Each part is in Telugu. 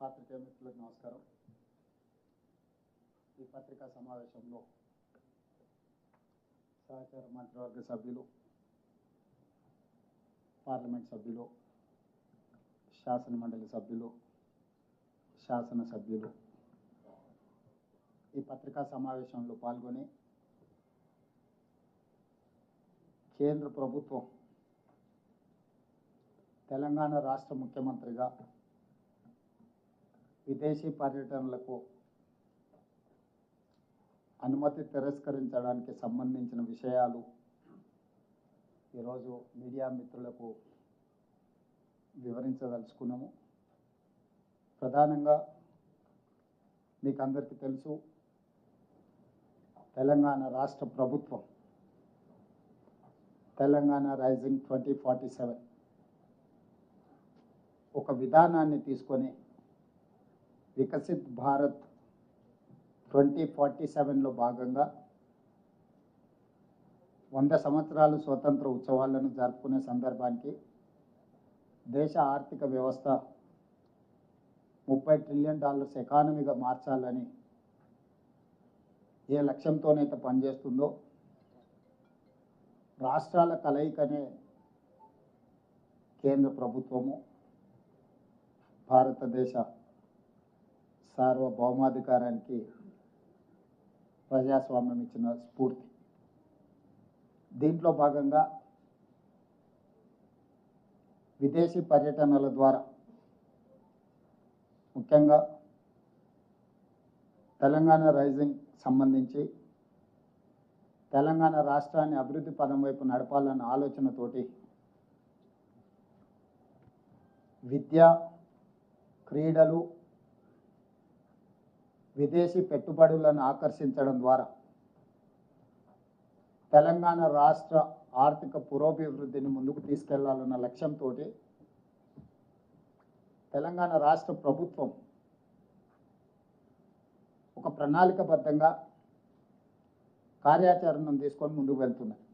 పాత్రికేయ మిత్రులకు నమస్కారం. ఈ పత్రికా సమావేశంలో సహచార మంత్రివర్గ సభ్యులు, పార్లమెంట్ సభ్యులు, శాసన మండలి సభ్యులు, శాసనసభ్యులు ఈ పత్రికా సమావేశంలో పాల్గొని కేంద్ర ప్రభుత్వం తెలంగాణ రాష్ట్ర ముఖ్యమంత్రిగా విదేశీ పర్యటనలకు అనుమతి తిరస్కరించడానికి సంబంధించిన విషయాలు ఈరోజు మీడియా మిత్రులకు వివరించదలుచుకున్నాము. ప్రధానంగా మీకు అందరికీ తెలుసు, తెలంగాణ రాష్ట్ర ప్రభుత్వం తెలంగాణ రైజింగ్ 2047 ఒక విధానాన్ని తీసుకొని వికసిత్ భారత్ 2047లో భాగంగా 100 సంవత్సరాలు స్వతంత్ర ఉత్సవాలను జరుపుకునే సందర్భానికి దేశ ఆర్థిక వ్యవస్థ $30 ట్రిలియన్ ఎకానమీగా మార్చాలని ఏ లక్ష్యంతోనైతే పనిచేస్తుందో రాష్ట్రాల కలయికనే కేంద్ర ప్రభుత్వము భారతదేశ సార్వభౌమాధికారానికి ప్రజాస్వామ్యం ఇచ్చిన స్ఫూర్తి. దీంట్లో భాగంగా విదేశీ పర్యటనల ద్వారా ముఖ్యంగా తెలంగాణ రైజింగ్ సంబంధించి తెలంగాణ రాష్ట్రాన్ని అభివృద్ధి పదం వైపు నడపాలన్న ఆలోచనతోటి విద్య, క్రీడలు, విదేశీ పెట్టుబడులను ఆకర్షించడం ద్వారా తెలంగాణ రాష్ట్ర ఆర్థిక పురోభివృద్ధిని ముందుకు తీసుకెళ్లాలన్న లక్ష్యంతో తెలంగాణ రాష్ట్ర ప్రభుత్వం ఒక ప్రణాళికబద్ధంగా కార్యాచరణను తీసుకొని ముందుకు వెళ్తున్నది.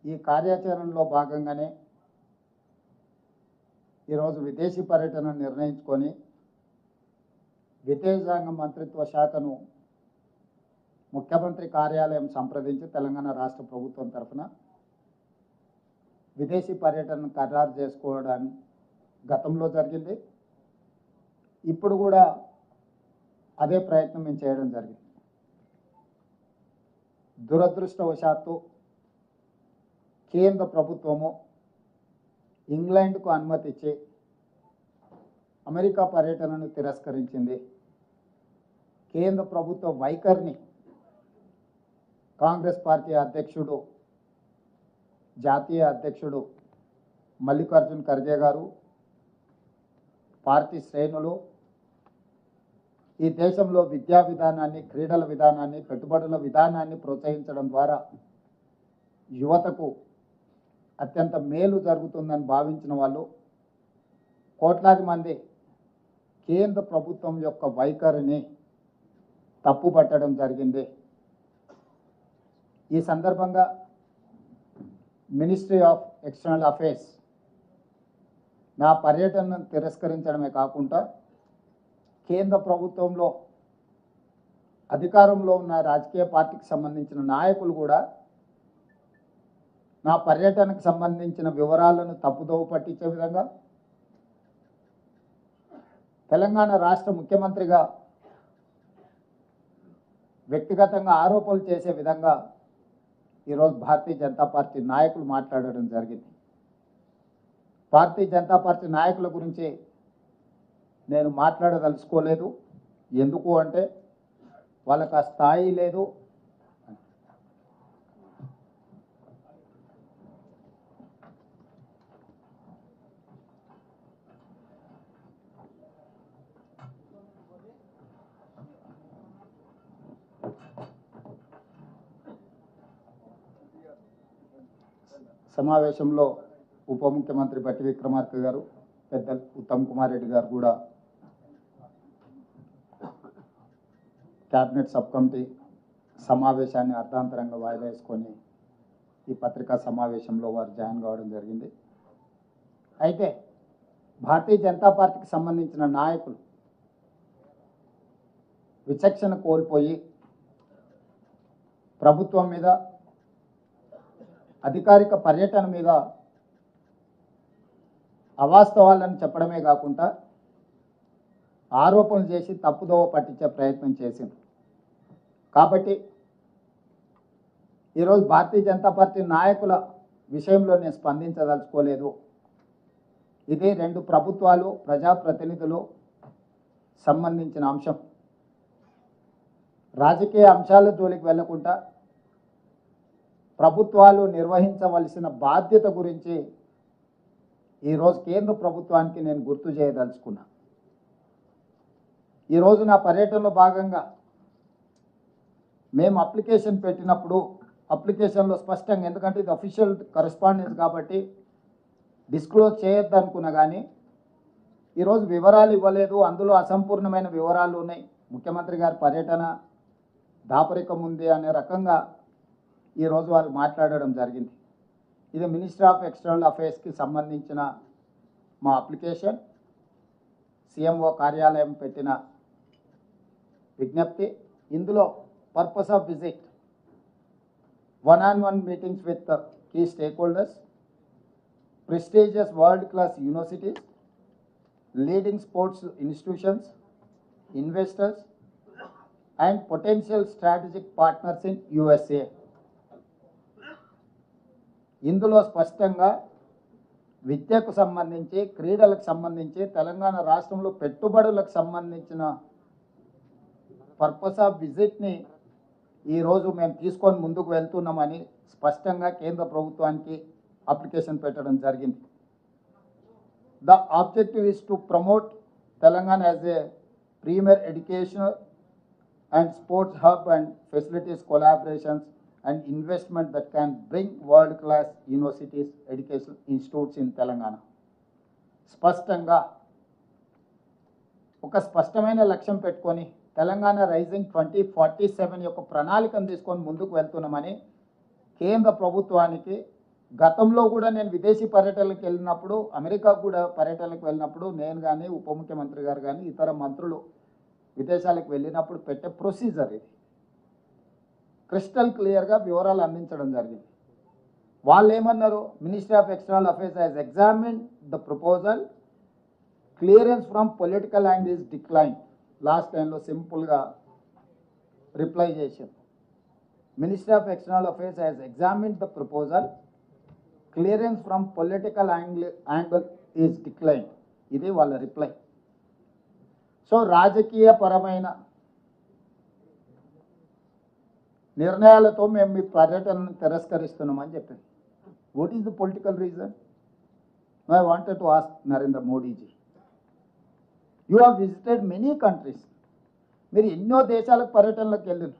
ఈ కార్యాచరణలో భాగంగానే ఈరోజు విదేశీ పర్యటన నిర్ణయించుకొని విదేశాంగ మంత్రిత్వ శాఖను ముఖ్యమంత్రి కార్యాలయం సంప్రదించి తెలంగాణ రాష్ట్ర ప్రభుత్వం తరఫున విదేశీ పర్యటనను ఖరారు చేసుకోవడానికి గతంలో జరిగింది. ఇప్పుడు కూడా అదే ప్రయత్నం మేము చేయడం జరిగింది. దురదృష్టవశాత్తు కేంద్ర ప్రభుత్వము ఇంగ్లాండ్కు అనుమతి ఇచ్చి అమెరికా పర్యటనను తిరస్కరించింది. కేంద్ర ప్రభుత్వ వైఖరిని కాంగ్రెస్ పార్టీ అధ్యక్షుడు, జాతీయ అధ్యక్షుడు మల్లికార్జున్ ఖర్గే గారు, పార్టీ శ్రేణులు ఈ దేశంలో విద్యా విధానాన్ని, క్రీడల విధానాన్ని, పెట్టుబడుల విధానాన్ని ప్రోత్సహించడం ద్వారా యువతకు అత్యంత మేలు జరుగుతుందని భావించిన వాళ్ళు కోట్లాది మంది కేంద్ర ప్రభుత్వం యొక్క వైఖరిని తప్పుపట్టడం జరిగింది. ఈ సందర్భంగా మినిస్ట్రీ ఆఫ్ ఎక్స్టర్నల్ అఫైర్స్ నా పర్యటనను తిరస్కరించడమే కాకుండా కేంద్ర ప్రభుత్వంలో అధికారంలో ఉన్న రాజకీయ పార్టీకి సంబంధించిన నాయకులు కూడా నా పర్యటనకు సంబంధించిన వివరాలను తప్పుదోవ పట్టించే విధంగా, తెలంగాణ రాష్ట్ర ముఖ్యమంత్రిగా వ్యక్తిగతంగా ఆరోపణలు చేసే విధంగా ఈరోజు భారతీయ జనతా పార్టీ నాయకులు మాట్లాడడం జరిగింది. భారతీయ జనతా పార్టీ నాయకుల గురించి నేను మాట్లాడదలుచుకోలేదు. ఎందుకు అంటే వాళ్ళకి ఆ స్థాయి లేదు. సమావేశంలో ఉప ముఖ్యమంత్రి బట్టి విక్రమార్క గారు, పెద్దలు ఉత్తమ్ కుమార్ రెడ్డి గారు కూడా క్యాబినెట్ సబ్ కమిటీ సమావేశాన్ని అర్థాంతరంగా వాయిదా వేసుకొని ఈ పత్రికా సమావేశంలో వారు జాయిన్ కావడం జరిగింది. అయితే భారతీయ జనతా పార్టీకి సంబంధించిన నాయకులు విచక్షణ కోల్పోయి ప్రభుత్వం మీద, అధికారిక పర్యటన మీద అవాస్తవాలను చెప్పడమే కాకుండా ఆరోపణలు చేసి తప్పుదోవ పట్టించే ప్రయత్నం చేసింది. కాబట్టి ఈరోజు భారతీయ జనతా పార్టీ నాయకుల విషయంలో నేను స్పందించదలుచుకోలేదు. ఇది రెండు ప్రభుత్వాలు, ప్రజాప్రతినిధులు సంబంధించిన అంశం. రాజకీయ అంశాల జోలికి వెళ్లకుండా ప్రభుత్వాలు నిర్వహించవలసిన బాధ్యత గురించి ఈరోజు కేంద్ర ప్రభుత్వానికి నేను గుర్తు చేయదలుచుకున్నా. ఈరోజు నా పర్యటనలో భాగంగా మేము అప్లికేషన్ పెట్టినప్పుడు అప్లికేషన్లో స్పష్టంగా, ఎందుకంటే ఇది అఫీషియల్ కరెస్పాండెన్స్ కాబట్టి డిస్క్లోజ్ చేయొద్దు అనుకున్నా, కానీ ఈరోజు వివరాలు ఇవ్వలేదు. అందులో అసంపూర్ణమైన వివరాలు ఉన్నాయి. ముఖ్యమంత్రి గారి పర్యటన దాపరికం ఉంది అనే రకంగా ఈరోజు వాళ్ళు మాట్లాడడం జరిగింది. ఇది మినిస్ట్రీ ఆఫ్ ఎక్స్టర్నల్ అఫైర్స్కి సంబంధించిన మా అప్లికేషన్. సిఎంఓ కార్యాలయం పెట్టిన విజ్ఞప్తి. ఇందులో purpose of visit, one-on-one meetings with the key stakeholders, prestigious world-class universities, leading sports institutions, investors, and potential strategic partners in USA. ఇందులో స్పష్టంగా విద్యకు సంబంధించి, క్రీడలకు సంబంధించి, తెలంగాణ రాష్ట్రంలో పెట్టుబడులకు సంబంధించిన పర్పస్ ఆఫ్ విజిట్ని ఈరోజు మేము తీసుకొని ముందుకు వెళ్తున్నామని స్పష్టంగా కేంద్ర ప్రభుత్వానికి అప్లికేషన్ పెట్టడం జరిగింది. The objective is to promote Telangana as a premier educational and sports hub and facilities collaborations and investment that can bring world-class universities, education institutes in Telangana. స్పష్టంగా ఒక స్పష్టమైన లక్ష్యం పెట్టుకొని తెలంగాణ రైజింగ్ 2047 యొక్క ప్రణాళికను తీసుకొని ముందుకు వెళ్తున్నామని కేంద్ర ప్రభుత్వానికి గతంలో కూడా నేను విదేశీ పర్యటనలకు వెళ్ళినప్పుడు, అమెరికా కూడా పర్యటనలకు వెళ్ళినప్పుడు నేను కానీ, ఉప ముఖ్యమంత్రి గారు కానీ, ఇతర మంత్రులు విదేశాలకు వెళ్ళినప్పుడు పెట్టే ప్రొసీజర్ ఇది. క్రిస్టల్ క్లియర్గా వివరాలు అందించడం జరిగింది. వాళ్ళు ఏమన్నారు? Ministry of external affairs has examined the proposal, clearance from political angle is decline. Last టైంలో సింపుల్గా రిప్లై చేశారు. Ministry of external affairs has examined the proposal, clearance from political angle is decline. ఇది వాళ్ళ రిప్లై. సో రాజకీయ పరమైన నిర్ణయాలతో మేము మీ పర్యటనను తిరస్కరిస్తున్నామని చెప్పారు. What is the political reason? I wanted to ask Narendra Modiji, you have visited many countries. మీరు ఎన్నో దేశాలకు పర్యటనలకు వెళ్ళారు.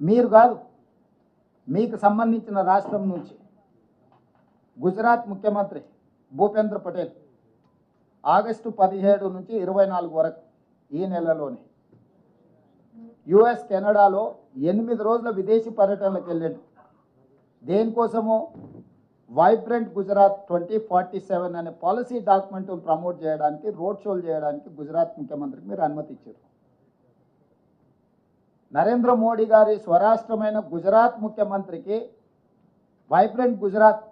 మీరు కాదు, మీకు సంబంధించిన రాష్ట్రం నుంచి గుజరాత్ ముఖ్యమంత్రి భూపేంద్ర పటేల్ ఆగస్టు 17 నుంచి 24 వరకు ఈ నెలలోనే యుఎస్, కెనడాలో 8 రోజుల విదేశీ పర్యటనలకు వెళ్ళాడు. దేనికోసమో వైబ్రెంట్ గుజరాత్ 2047 అనే పాలసీ డాక్యుమెంట్ను ప్రమోట్ చేయడానికి, రోడ్ షోలు చేయడానికి గుజరాత్ ముఖ్యమంత్రికి మీరు అనుమతి ఇచ్చారు. నరేంద్ర మోడీ గారి స్వరాష్ట్రమైన గుజరాత్ ముఖ్యమంత్రికి వైబ్రెంట్ గుజరాత్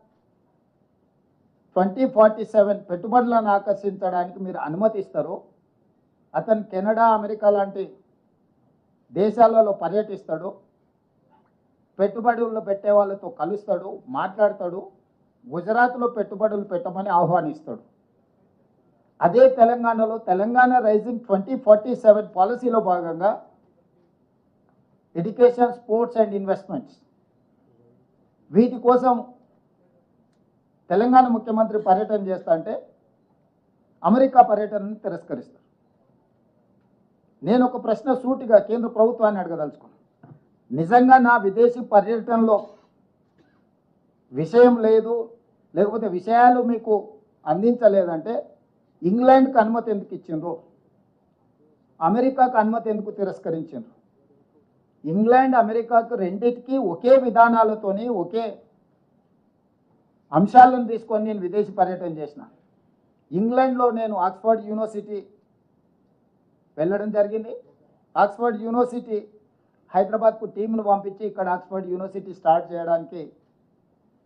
2047 పెట్టుబడులను ఆకర్షించడానికి మీరు అనుమతి ఇస్తారు. అతను కెనడా, అమెరికా లాంటి దేశాలలో పర్యటిస్తాడు, పెట్టుబడులు పెట్టే వాళ్ళతో కలుస్తాడు, మాట్లాడతాడు, గుజరాత్లో పెట్టుబడులు పెట్టమని ఆహ్వానిస్తాడు. అదే తెలంగాణలో తెలంగాణ రైజింగ్ 2047 పాలసీలో భాగంగా ఎడ్యుకేషన్, స్పోర్ట్స్ అండ్ ఇన్వెస్ట్మెంట్స్, వీటి కోసం తెలంగాణ ముఖ్యమంత్రి పర్యటన చేస్తా అంటే అమెరికా పర్యటనను తిరస్కరిస్తారు. నేను ఒక ప్రశ్న సూటిగా కేంద్ర ప్రభుత్వాన్ని అడగదలుచుకున్నాను. నిజంగా నా విదేశీ పర్యటనలో విషయం లేదు, లేకపోతే విషయాలు మీకు అందించలేదంటే ఇంగ్లాండ్కి అనుమతి ఎందుకు ఇచ్చిండ్రు? అమెరికాకు అనుమతి ఎందుకు తిరస్కరించిండ్రు? ఇంగ్లాండ్, అమెరికాకు రెండింటికి ఒకే విధానాలతోని, ఒకే అంశాలను తీసుకొని నేను విదేశీ పర్యటన చేసిన. ఇంగ్లాండ్లో నేను ఆక్స్ఫర్డ్ యూనివర్సిటీ వెళ్ళడం జరిగింది. ఆక్స్ఫర్డ్ యూనివర్సిటీ హైదరాబాద్కు టీంను పంపించి ఇక్కడ ఆక్స్ఫర్డ్ యూనివర్సిటీ స్టార్ట్ చేయడానికి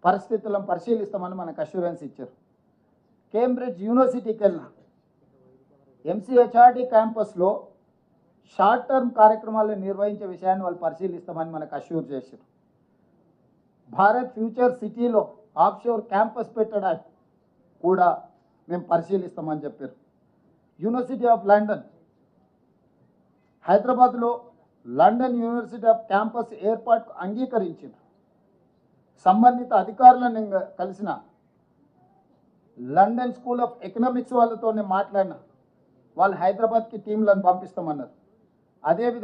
పరిస్థితులను పరిశీలిస్తామని మనకు అష్యూరెన్స్ ఇచ్చారు. కేంబ్రిడ్జ్ యూనివర్సిటీకి వెళ్ళిన ఎంసీహెచ్ఆర్డి క్యాంపస్లో షార్ట్ టర్మ్ కార్యక్రమాలను నిర్వహించే విషయాన్ని వాళ్ళు పరిశీలిస్తామని మనకు అష్యూర్ చేశారు. భారత్ ఫ్యూచర్ సిటీలో ఆఫ్షోర్ క్యాంపస్ పెట్టడానికి కూడా మేము పరిశీలిస్తామని చెప్పారు. యూనివర్సిటీ ఆఫ్ లండన్ హైదరాబాద్లో లండన్ యూనివర్సిటీ ఆఫ్ క్యాంపస్ ఏర్పాటుకు అంగీకరించింది. సంబంధిత అధికారులను నేను కలిసిన లండన్ స్కూల్ ఆఫ్ ఎకనామిక్స్ వాళ్ళతో నేను మాట్లాడిన, వాళ్ళు హైదరాబాద్కి టీంలను పంపిస్తామన్నారు. అదేవిధంగా